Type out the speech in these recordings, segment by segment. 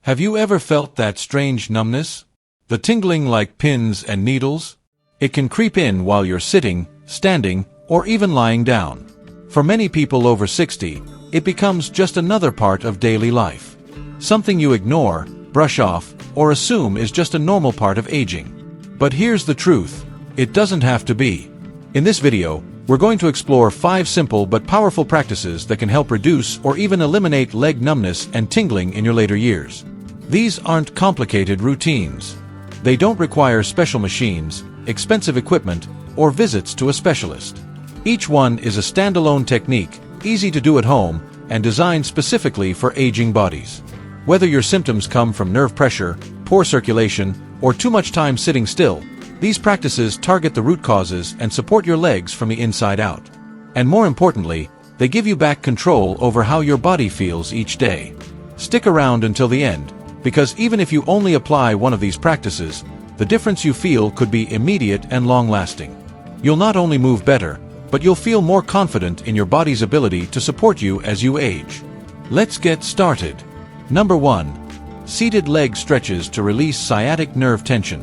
Have you ever felt that strange numbness? The tingling like pins and needles? It can creep in while you're sitting, standing, or even lying down. For many people over 60, it becomes just another part of daily life. Something you ignore, brush off, or assume is just a normal part of aging. But here's the truth. It doesn't have to be. In this video, we're going to explore 5 simple but powerful practices that can help reduce or even eliminate leg numbness and tingling in your later years. These aren't complicated routines. They don't require special machines, expensive equipment, or visits to a specialist. Each one is a standalone technique, easy to do at home, and designed specifically for aging bodies. Whether your symptoms come from nerve pressure, poor circulation, or too much time sitting still, these practices target the root causes and support your legs from the inside out. And more importantly, they give you back control over how your body feels each day. Stick around until the end, because even if you only apply one of these practices, the difference you feel could be immediate and long-lasting. You'll not only move better, but you'll feel more confident in your body's ability to support you as you age. Let's get started. Number 1. Seated leg stretches to release sciatic nerve tension.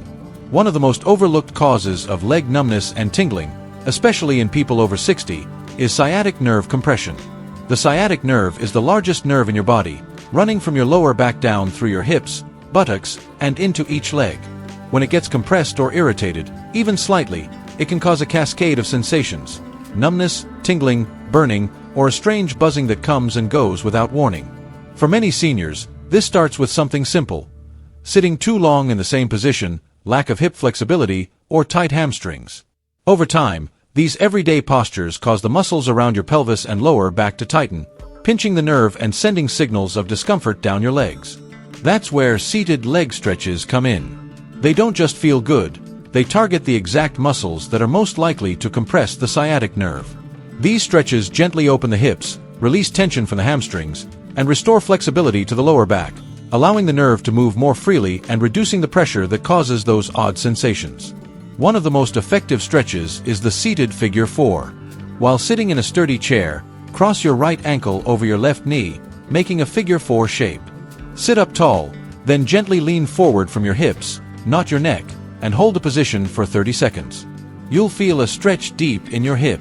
One of the most overlooked causes of leg numbness and tingling, especially in people over 60, is sciatic nerve compression. The sciatic nerve is the largest nerve in your body, running from your lower back down through your hips, buttocks, and into each leg. When it gets compressed or irritated, even slightly, it can cause a cascade of sensations: numbness, tingling, burning, or a strange buzzing that comes and goes without warning. For many seniors, this starts with something simple: sitting too long in the same position, lack of hip flexibility, or tight hamstrings. Over time, these everyday postures cause the muscles around your pelvis and lower back to tighten, pinching the nerve and sending signals of discomfort down your legs. That's where seated leg stretches come in. They don't just feel good, they target the exact muscles that are most likely to compress the sciatic nerve. These stretches gently open the hips, release tension from the hamstrings, and restore flexibility to the lower back, allowing the nerve to move more freely and reducing the pressure that causes those odd sensations. One of the most effective stretches is the seated figure 4. While sitting in a sturdy chair, cross your right ankle over your left knee, making a figure 4 shape. Sit up tall, then gently lean forward from your hips, not your neck, and hold the position for 30 seconds. You'll feel a stretch deep in your hip.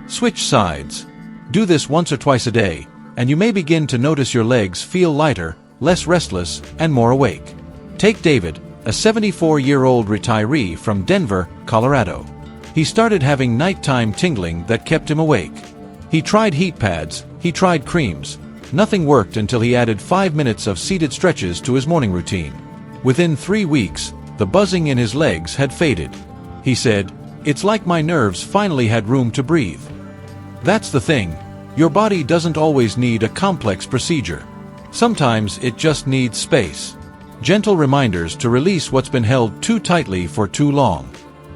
Switch sides. Do this once or twice a day, and you may begin to notice your legs feel lighter, less restless, and more awake. Take David, a 74-year-old retiree from Denver, Colorado. He started having nighttime tingling that kept him awake. He tried heat pads, he tried creams. Nothing worked until he added 5 minutes of seated stretches to his morning routine. Within 3 weeks, the buzzing in his legs had faded. He said, "It's like my nerves finally had room to breathe." That's the thing. Your body doesn't always need a complex procedure. Sometimes it just needs space. Gentle reminders to release what's been held too tightly for too long.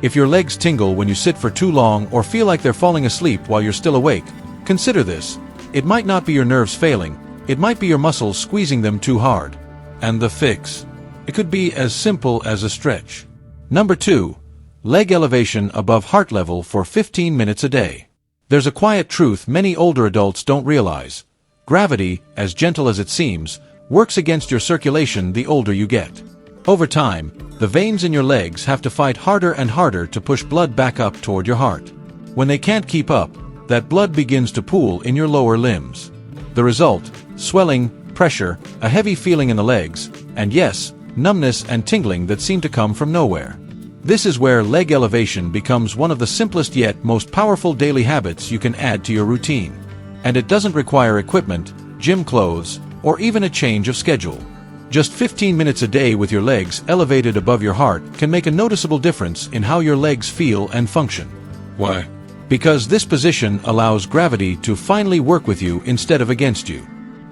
If your legs tingle when you sit for too long or feel like they're falling asleep while you're still awake, consider this. It might not be your nerves failing, it might be your muscles squeezing them too hard. And the fix? It could be as simple as a stretch. Number 2. Leg elevation above heart level for 15 minutes a day. There's a quiet truth many older adults don't realize. Gravity, as gentle as it seems, works against your circulation the older you get. Over time, the veins in your legs have to fight harder and harder to push blood back up toward your heart. When they can't keep up, that blood begins to pool in your lower limbs. The result: swelling, pressure, a heavy feeling in the legs, and yes, numbness and tingling that seem to come from nowhere. This is where leg elevation becomes one of the simplest yet most powerful daily habits you can add to your routine. And it doesn't require equipment, gym clothes, or even a change of schedule. Just 15 minutes a day with your legs elevated above your heart can make a noticeable difference in how your legs feel and function. Why? Because this position allows gravity to finally work with you instead of against you.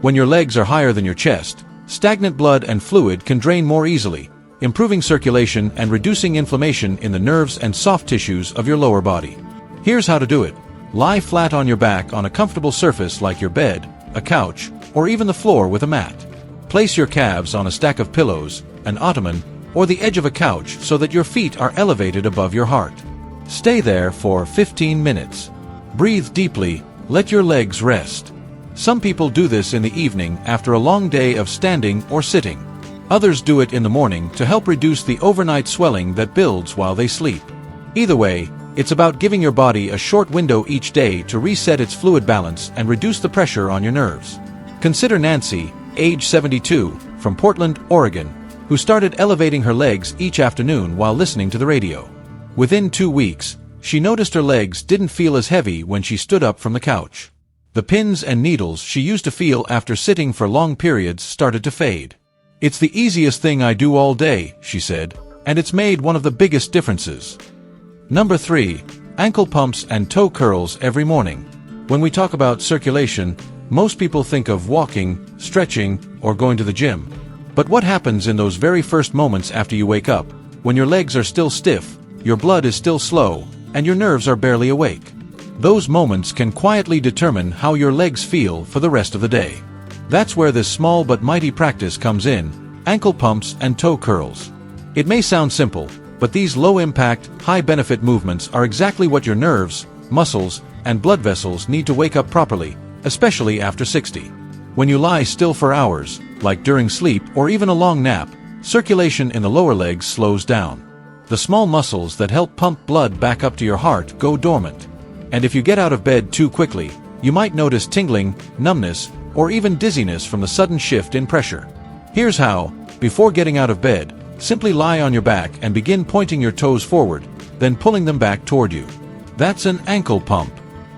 When your legs are higher than your chest, stagnant blood and fluid can drain more easily, improving circulation and reducing inflammation in the nerves and soft tissues of your lower body. Here's how to do it. Lie flat on your back on a comfortable surface like your bed, a couch, or even the floor with a mat. Place your calves on a stack of pillows, an ottoman, or the edge of a couch so that your feet are elevated above your heart. Stay there for 15 minutes. Breathe deeply, let your legs rest. Some people do this in the evening after a long day of standing or sitting. Others do it in the morning to help reduce the overnight swelling that builds while they sleep. Either way, it's about giving your body a short window each day to reset its fluid balance and reduce the pressure on your nerves. Consider Nancy, age 72, from Portland, Oregon, who started elevating her legs each afternoon while listening to the radio. Within 2 weeks, she noticed her legs didn't feel as heavy when she stood up from the couch. The pins and needles she used to feel after sitting for long periods started to fade. "It's the easiest thing I do all day," she said, "and it's made one of the biggest differences." Number 3. Ankle pumps and toe curls every morning. When we talk about circulation, most people think of walking, stretching, or going to the gym. But what happens in those very first moments after you wake up, when your legs are still stiff, your blood is still slow, and your nerves are barely awake? Those moments can quietly determine how your legs feel for the rest of the day. That's where this small but mighty practice comes in: ankle pumps and toe curls. It may sound simple, but these low-impact, high-benefit movements are exactly what your nerves, muscles, and blood vessels need to wake up properly, especially after 60. When you lie still for hours, like during sleep or even a long nap, circulation in the lower legs slows down. The small muscles that help pump blood back up to your heart go dormant. And if you get out of bed too quickly, you might notice tingling, numbness, or even dizziness from the sudden shift in pressure. Here's how. Before getting out of bed, simply lie on your back and begin pointing your toes forward, then pulling them back toward you. That's an ankle pump.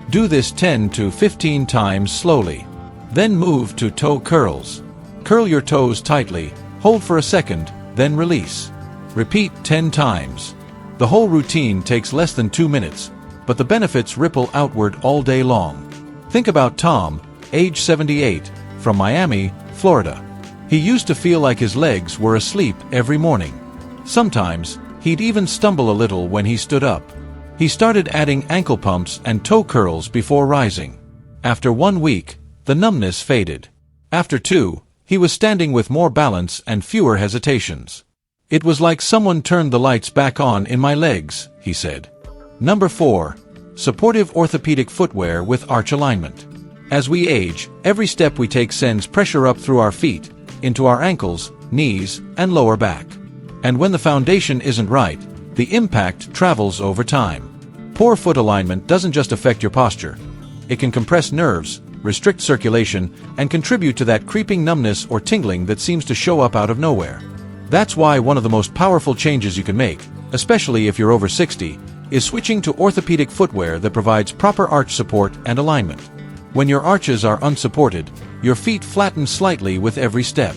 Do this 10 to 15 times slowly. Then move to toe curls. Curl your toes tightly, hold for a second, then release. Repeat 10 times. The whole routine takes less than 2 minutes, but the benefits ripple outward all day long. Think about Tom, age 78, from Miami, Florida. He used to feel like his legs were asleep every morning. Sometimes, he'd even stumble a little when he stood up. He started adding ankle pumps and toe curls before rising. After 1 week, the numbness faded. After 2, he was standing with more balance and fewer hesitations. "It was like someone turned the lights back on in my legs," he said. Number 4. Supportive orthopedic footwear with arch alignment. As we age, every step we take sends pressure up through our feet, into our ankles, knees, and lower back. And when the foundation isn't right, the impact travels over time. Poor foot alignment doesn't just affect your posture. It can compress nerves, restrict circulation, and contribute to that creeping numbness or tingling that seems to show up out of nowhere. That's why one of the most powerful changes you can make, especially if you're over 60, is switching to orthopedic footwear that provides proper arch support and alignment. When your arches are unsupported, your feet flatten slightly with every step.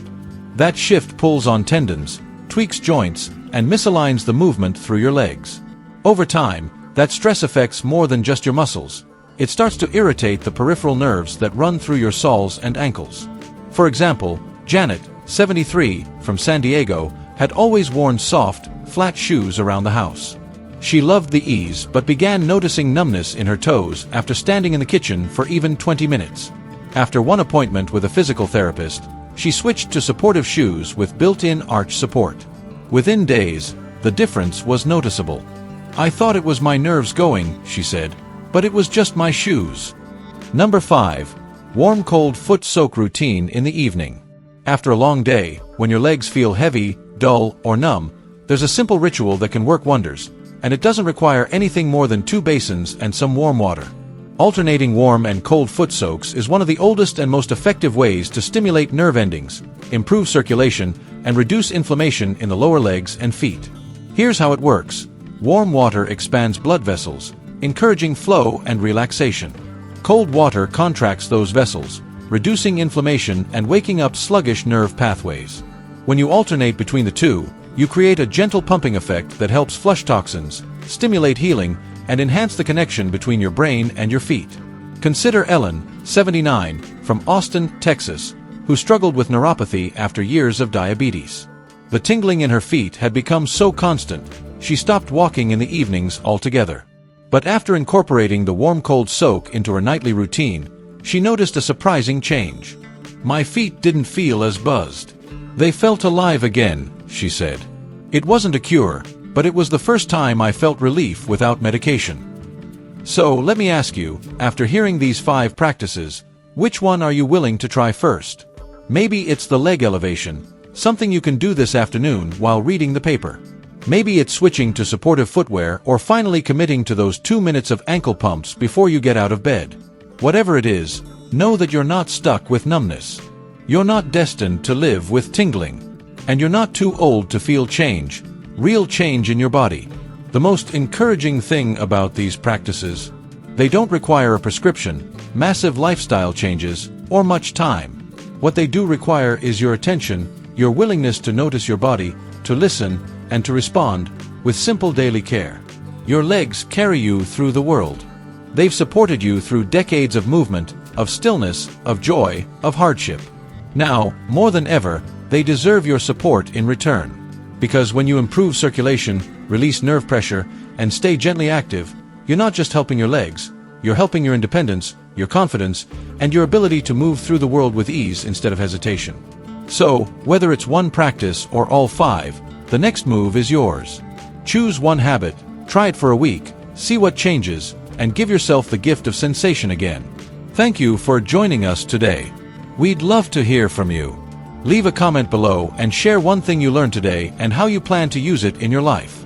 That shift pulls on tendons, tweaks joints, and misaligns the movement through your legs. Over time, that stress affects more than just your muscles. It starts to irritate the peripheral nerves that run through your soles and ankles. For example, Janet, 73, from San Diego, had always worn soft, flat shoes around the house. She loved the ease but began noticing numbness in her toes after standing in the kitchen for even 20 minutes. After one appointment with a physical therapist, she switched to supportive shoes with built-in arch support. Within days, the difference was noticeable. "I thought it was my nerves going," she said, "but it was just my shoes." Number 5. Warm-cold foot soak routine in the evening. After a long day, when your legs feel heavy, dull, or numb, there's a simple ritual that can work wonders, and it doesn't require anything more than 2 basins and some warm water. Alternating warm and cold foot soaks is one of the oldest and most effective ways to stimulate nerve endings, improve circulation, and reduce inflammation in the lower legs and feet. Here's how it works. Warm water expands blood vessels, encouraging flow and relaxation. Cold water contracts those vessels, reducing inflammation and waking up sluggish nerve pathways. When you alternate between the two, you create a gentle pumping effect that helps flush toxins, stimulate healing, and enhance the connection between your brain and your feet. Consider Ellen, 79, from Austin, Texas, who struggled with neuropathy after years of diabetes. The tingling in her feet had become so constant, she stopped walking in the evenings altogether. But after incorporating the warm-cold soak into her nightly routine, she noticed a surprising change. "My feet didn't feel as buzzed. They felt alive again," she said. "It wasn't a cure, but it was the first time I felt relief without medication." So let me ask you, after hearing these 5 practices, which one are you willing to try first? Maybe it's the leg elevation, Something you can do this afternoon while reading the paper. Maybe it's switching to supportive footwear or finally committing to those 2 minutes of ankle pumps before you get out of bed. Whatever it is, know that you're not stuck with numbness. You're not destined to live with tingling. And you're not too old to feel change, real change in your body. The most encouraging thing about these practices, they don't require a prescription, massive lifestyle changes, or much time. What they do require is your attention, your willingness to notice your body, to listen, and to respond, with simple daily care. Your legs carry you through the world. They've supported you through decades of movement, of stillness, of joy, of hardship. Now, more than ever, they deserve your support in return. Because when you improve circulation, release nerve pressure, and stay gently active, you're not just helping your legs, you're helping your independence, your confidence, and your ability to move through the world with ease instead of hesitation. So, whether it's one practice or all 5, the next move is yours. Choose one habit, try it for a week, see what changes, and give yourself the gift of sensation again. Thank you for joining us today. We'd love to hear from you. Leave a comment below and share one thing you learned today and how you plan to use it in your life.